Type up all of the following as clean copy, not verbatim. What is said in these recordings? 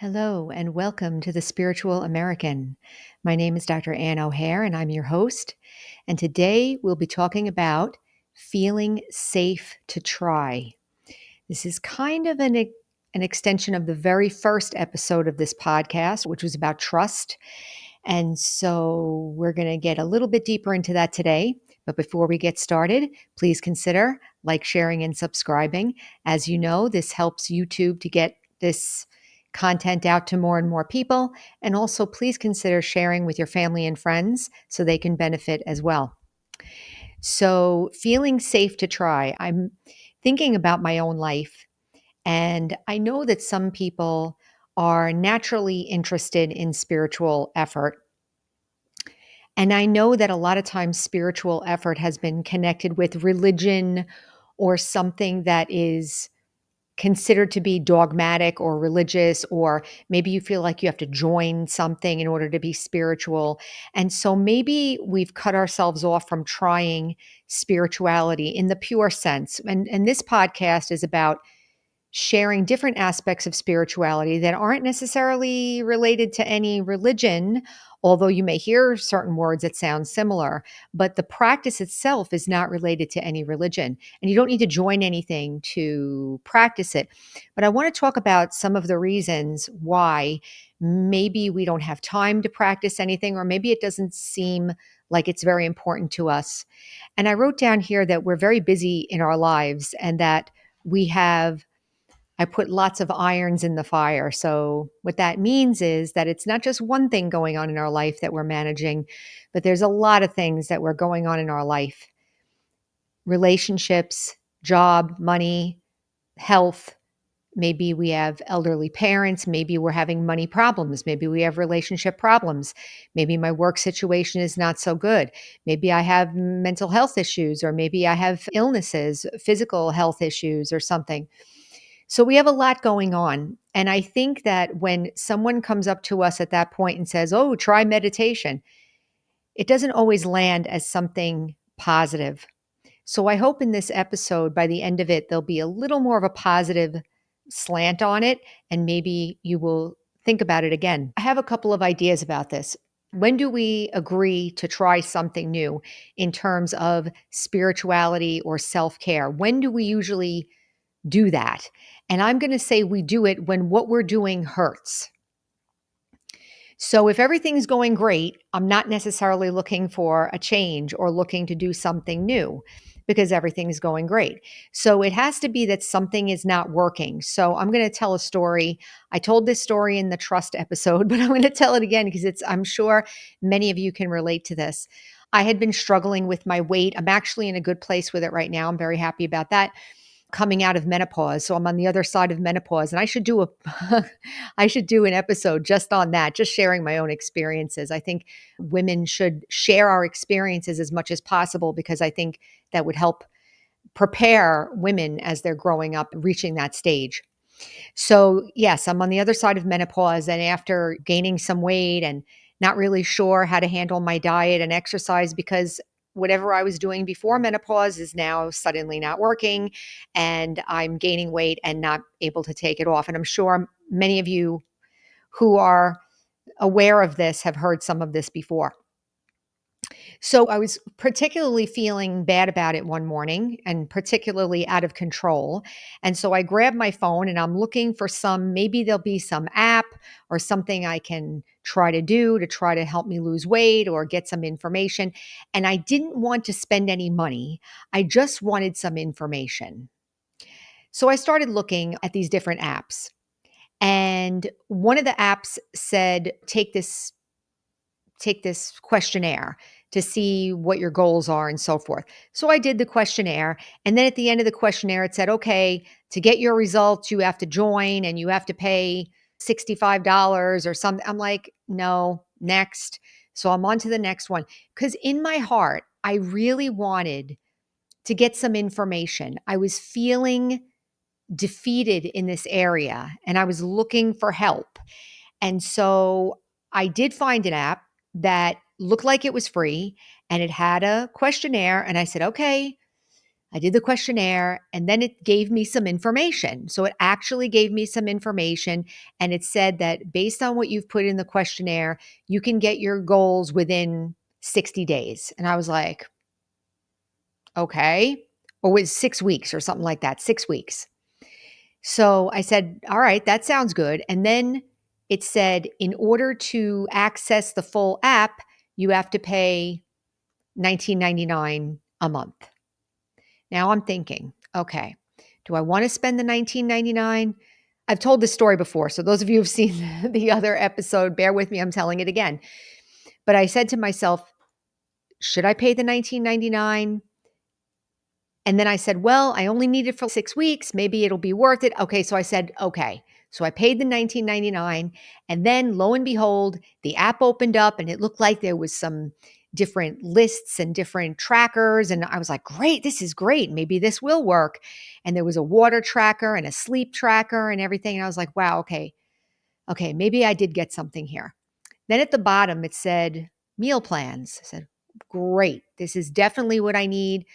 Hello, and welcome to the Spiritual American. My name is Dr. Ann O'Hare, and I'm your host. And today we'll be talking about feeling safe to try. This is kind of an extension of the very first episode of this podcast, which was about trust. And so we're going to get a little bit deeper into that today. But before we get started, please consider like, sharing, and subscribing. As you know, this helps YouTube to get this content out to more and more people. And also, please consider sharing with your family and friends so they can benefit as well. So, feeling safe to try. I'm thinking about my own life, and I know that some people are naturally interested in spiritual effort. And I know that a lot of times spiritual effort has been connected with religion or something that is considered to be dogmatic or religious, or maybe you feel like you have to join something in order to be spiritual. And so maybe we've cut ourselves off from trying spirituality in the pure sense. And this podcast is about sharing different aspects of spirituality that aren't necessarily related to any religion, although you may hear certain words that sound similar, but the practice itself is not related to any religion. And you don't need to join anything to practice it. But I want to talk about some of the reasons why maybe we don't have time to practice anything, or maybe it doesn't seem like it's very important to us. And I wrote down here that we're very busy in our lives and that I put lots of irons in the fire. So, what that means is that it's not just one thing going on in our life that we're managing, but there's a lot of things that were going on in our life: relationships, job, money, health. Maybe we have elderly parents. Maybe we're having money problems. Maybe we have relationship problems. Maybe my work situation is not so good. Maybe I have mental health issues, or maybe I have illnesses, physical health issues, or something. So we have a lot going on. And I think that when someone comes up to us at that point and says, "Oh, try meditation," it doesn't always land as something positive. So I hope in this episode, by the end of it, there'll be a little more of a positive slant on it, and maybe you will think about it again. I have a couple of ideas about this. When do we agree to try something new in terms of spirituality or self care? When do we usually do that? And I'm going to say we do it when what we're doing hurts. So if everything's going great, I'm not necessarily looking for a change or looking to do something new because everything's going great. So it has to be that something is not working. So I'm going to tell a story. I told this story in the trust episode, but I'm going to tell it again because I'm sure many of you can relate to this. I had been struggling with my weight. I'm actually in a good place with it right now. I'm very happy about that, coming out of menopause. So I'm on the other side of menopause, and I should do a I should do an episode just on that, just sharing my own experiences. I think women should share our experiences as much as possible because I think that would help prepare women as they're growing up, reaching that stage. So, yes, I'm on the other side of menopause, and after gaining some weight and not really sure how to handle my diet and exercise because whatever I was doing before menopause is now suddenly not working, and I'm gaining weight and not able to take it off. And I'm sure many of you who are aware of this have heard some of this before. So I was particularly feeling bad about it one morning and particularly out of control. And so I grabbed my phone and I'm looking for maybe there'll be some app or something I can try to do to try to help me lose weight or get some information. And I didn't want to spend any money. I just wanted some information. So I started looking at these different apps. And one of the apps said, take this questionnaire to see what your goals are and so forth. So I did the questionnaire. And then at the end of the questionnaire, it said, okay, to get your results, you have to join and you have to pay $65 or something. I'm like, no, next. So I'm on to the next one. Because in my heart, I really wanted to get some information. I was feeling defeated in this area and I was looking for help. And so I did find an app that looked like it was free and it had a questionnaire. And I said, okay, I did the questionnaire and then it gave me some information. So it actually gave me some information and it said that based on what you've put in the questionnaire, you can get your goals within 60 days. And I was like, okay. Or was 6 weeks or something like that, 6 weeks. So I said, all right, that sounds good. And then it said, in order to access the full app, you have to pay 19.99 a month. Now I'm thinking, okay, do I want to spend the 19.99? I've told this story before. So those of you who've seen the other episode, bear with me, I'm telling it again. But I said to myself, should I pay the 19.99? And then I said, well, I only need it for 6 weeks. Maybe it'll be worth it. Okay. So I said, okay. So I paid the 19.99. And then lo and behold, the app opened up and it looked like there was some different lists and different trackers. And I was like, great, this is great. Maybe this will work. And there was a water tracker and a sleep tracker and everything. And I was like, wow, okay. Okay. Maybe I did get something here. Then at the bottom, it said meal plans. I said, great. This is definitely what I need.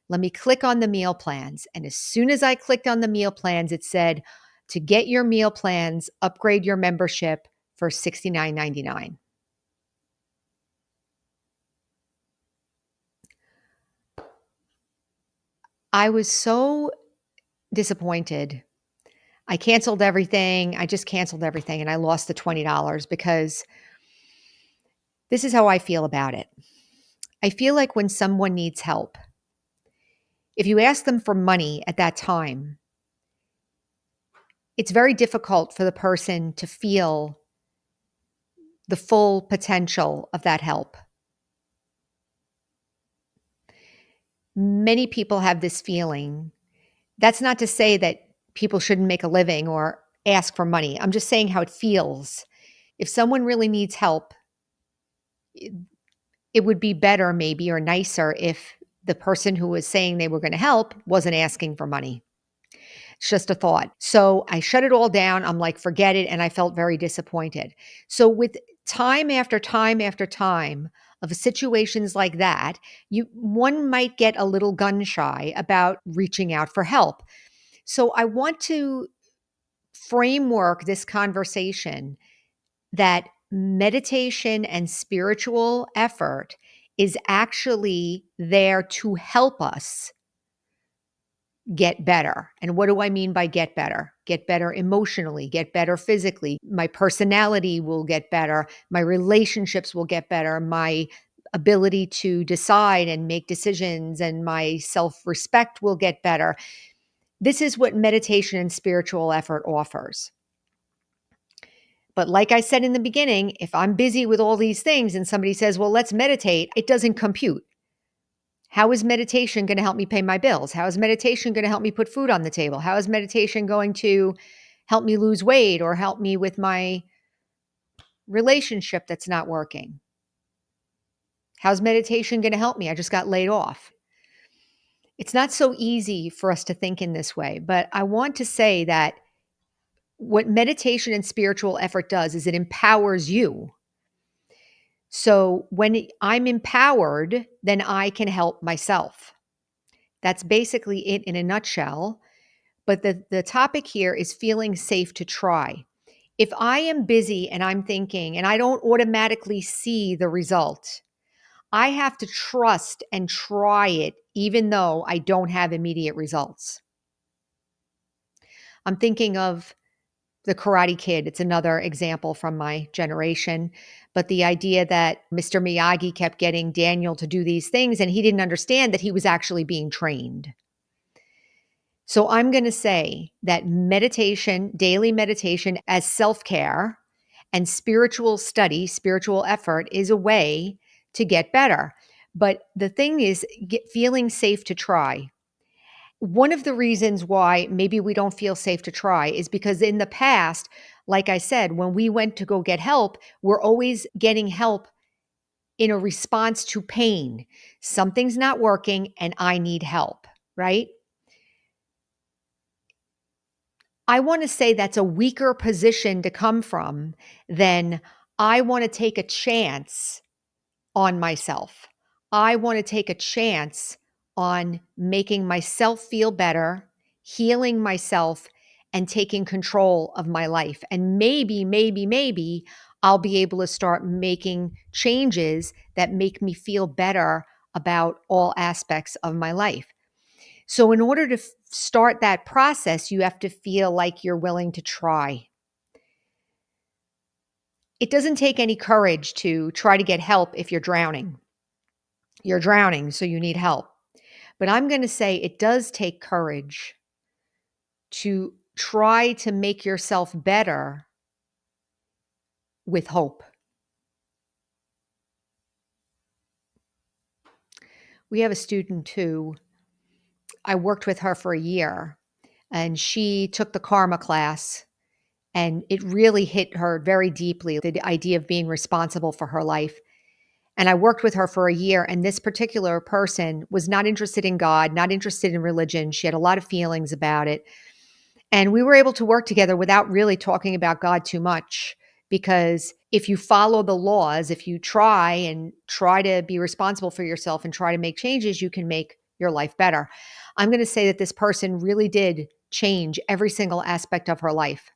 Let me click on the meal plans. And as soon as I clicked on the meal plans, it said, to get your meal plans, upgrade your membership for $69.99. I was so disappointed. I canceled everything. I just canceled everything and I lost the $20 because this is how I feel about it. I feel like when someone needs help, if you ask them for money at that time, it's very difficult for the person to feel the full potential of that help. Many people have this feeling. That's not to say that people shouldn't make a living or ask for money. I'm just saying how it feels. If someone really needs help, it would be better maybe or nicer if the person who was saying they were going to help wasn't asking for money. It's just a thought. So I shut it all down. I'm like, forget it. And I felt very disappointed. So with time after time after time of situations like that, one might get a little gun shy about reaching out for help. So I want to framework this conversation that meditation and spiritual effort is actually there to help us get better. And what do I mean by get better? Get better emotionally, get better physically. My personality will get better. My relationships will get better. My ability to decide and make decisions and my self respect will get better. This is what meditation and spiritual effort offers. But like I said in the beginning, if I'm busy with all these things and somebody says, well, let's meditate, it doesn't compute. How is meditation going to help me pay my bills? How is meditation going to help me put food on the table? How is meditation going to help me lose weight or help me with my relationship that's not working? How's meditation going to help me? I just got laid off. It's not so easy for us to think in this way, but I want to say that what meditation and spiritual effort does is it empowers you. So when I'm empowered, then I can help myself. That's basically it in a nutshell. But the topic here is feeling safe to try. If I am busy and I'm thinking and I don't automatically see the result, I have to trust and try it even though I don't have immediate results. I'm thinking of The Karate Kid. It's another example from my generation. But the idea that Mr. Miyagi kept getting Daniel to do these things and he didn't understand that he was actually being trained. So I'm going to say that meditation, daily meditation as self-care and spiritual study, spiritual effort is a way to get better. But the thing is feeling safe to try. One of the reasons why maybe we don't feel safe to try is because in the past, like I said, when we went to go get help, we're always getting help in a response to pain. Something's not working and I need help, right? I want to say that's a weaker position to come from than I want to take a chance on myself. I want to take a chance on making myself feel better, healing myself, and taking control of my life. And maybe I'll be able to start making changes that make me feel better about all aspects of my life. So, in order to start that process, you have to feel like you're willing to try. It doesn't take any courage to try to get help if you're drowning. You're drowning, so you need help. But I'm going to say it does take courage to try to make yourself better with hope. We have a student who I worked with her for a year, and she took the karma class, and it really hit her very deeply, the idea of being responsible for her life. And I worked with her for a year, and this particular person was not interested in God, not interested in religion. She had a lot of feelings about it. And we were able to work together without really talking about God too much. Because if you follow the laws, if you try to be responsible for yourself and try to make changes, you can make your life better. I'm going to say that this person really did change every single aspect of her life.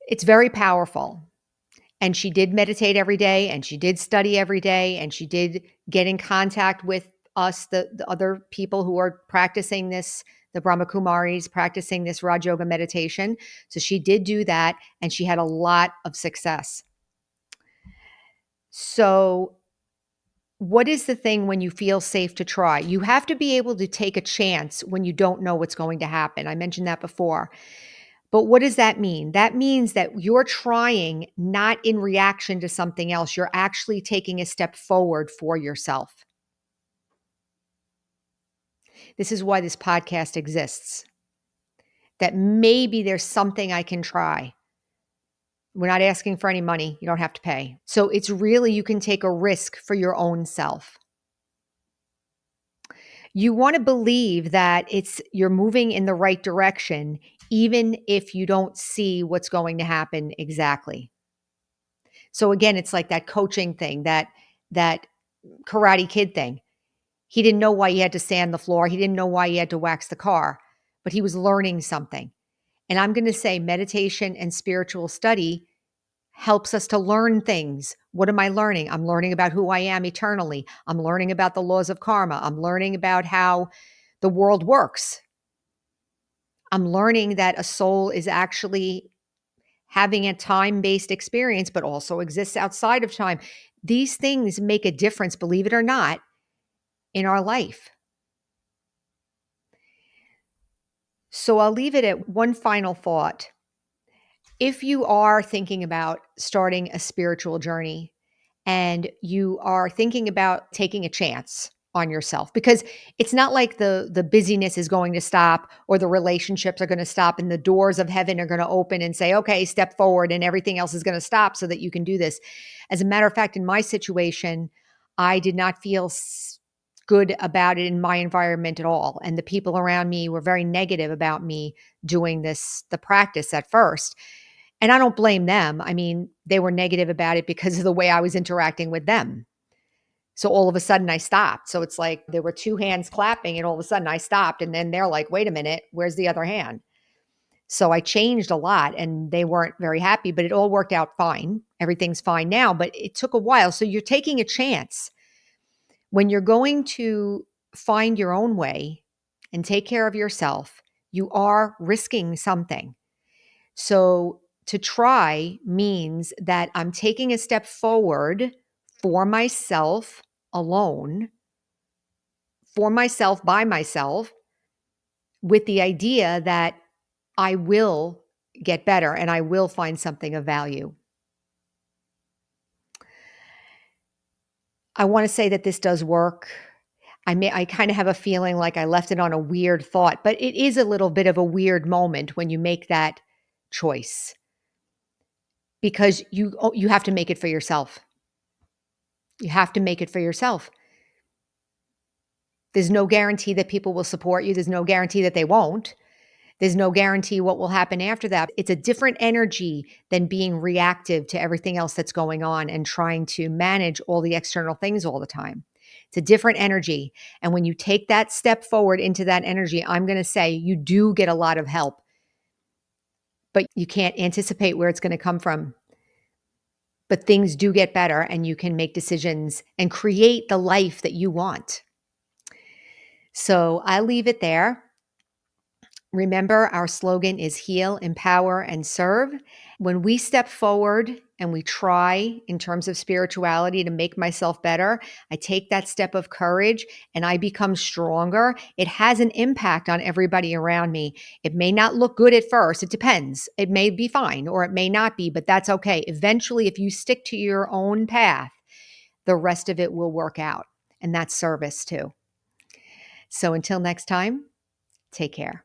It's very powerful. And she did meditate every day, and she did study every day, and she did get in contact with us, the other people who are practicing this, the Brahma Kumaris practicing this Raj Yoga meditation. So she did do that, and she had a lot of success. So, what is the thing when you feel safe to try? You have to be able to take a chance when you don't know what's going to happen. I mentioned that before. But what does that mean? That means that you're trying not in reaction to something else. You're actually taking a step forward for yourself. This is why this podcast exists. That maybe there's something I can try. We're not asking for any money. You don't have to pay. So it's really, you can take a risk for your own self. You want to believe that you're moving in the right direction, even if you don't see what's going to happen exactly. So again, it's like that coaching thing, that Karate Kid thing. He didn't know why he had to sand the floor. He didn't know why he had to wax the car, but he was learning something. And I'm going to say meditation and spiritual study helps us to learn things. What am I learning? I'm learning about who I am eternally. I'm learning about the laws of karma. I'm learning about how the world works. I'm learning that a soul is actually having a time-based experience, but also exists outside of time. These things make a difference, believe it or not, in our life. So I'll leave it at one final thought. If you are thinking about starting a spiritual journey and you are thinking about taking a chance on yourself, because it's not like the busyness is going to stop or the relationships are going to stop and the doors of heaven are going to open and say, okay, step forward, and everything else is going to stop so that you can do this. As a matter of fact, in my situation, I did not feel good about it in my environment at all. And the people around me were very negative about me doing the practice at first. And I don't blame them. I mean, they were negative about it because of the way I was interacting with them. So all of a sudden I stopped. So it's like there were two hands clapping and all of a sudden I stopped. And then they're like, wait a minute, where's the other hand? So I changed a lot and they weren't very happy, but it all worked out fine. Everything's fine now, but it took a while. So you're taking a chance. When you're going to find your own way and take care of yourself, you are risking something. So to try means that I'm taking a step forward for myself alone, for myself, by myself, with the idea that I will get better and I will find something of value. I want to say that this does work. I kind of have a feeling like I left it on a weird thought, but it is a little bit of a weird moment when you make that choice because you have to make it for yourself. You have to make it for yourself. There's no guarantee that people will support you. There's no guarantee that they won't. There's no guarantee what will happen after that. It's a different energy than being reactive to everything else that's going on and trying to manage all the external things all the time. It's a different energy. And when you take that step forward into that energy, I'm going to say you do get a lot of help, but you can't anticipate where it's going to come from. But things do get better and you can make decisions and create the life that you want. So I leave it there. Remember, our slogan is heal, empower, and serve. When we step forward and we try in terms of spirituality to make myself better, I take that step of courage and I become stronger. It has an impact on everybody around me. It may not look good at first. It depends. It may be fine or it may not be, but that's okay. Eventually, if you stick to your own path, the rest of it will work out. And that's service too. So until next time, take care.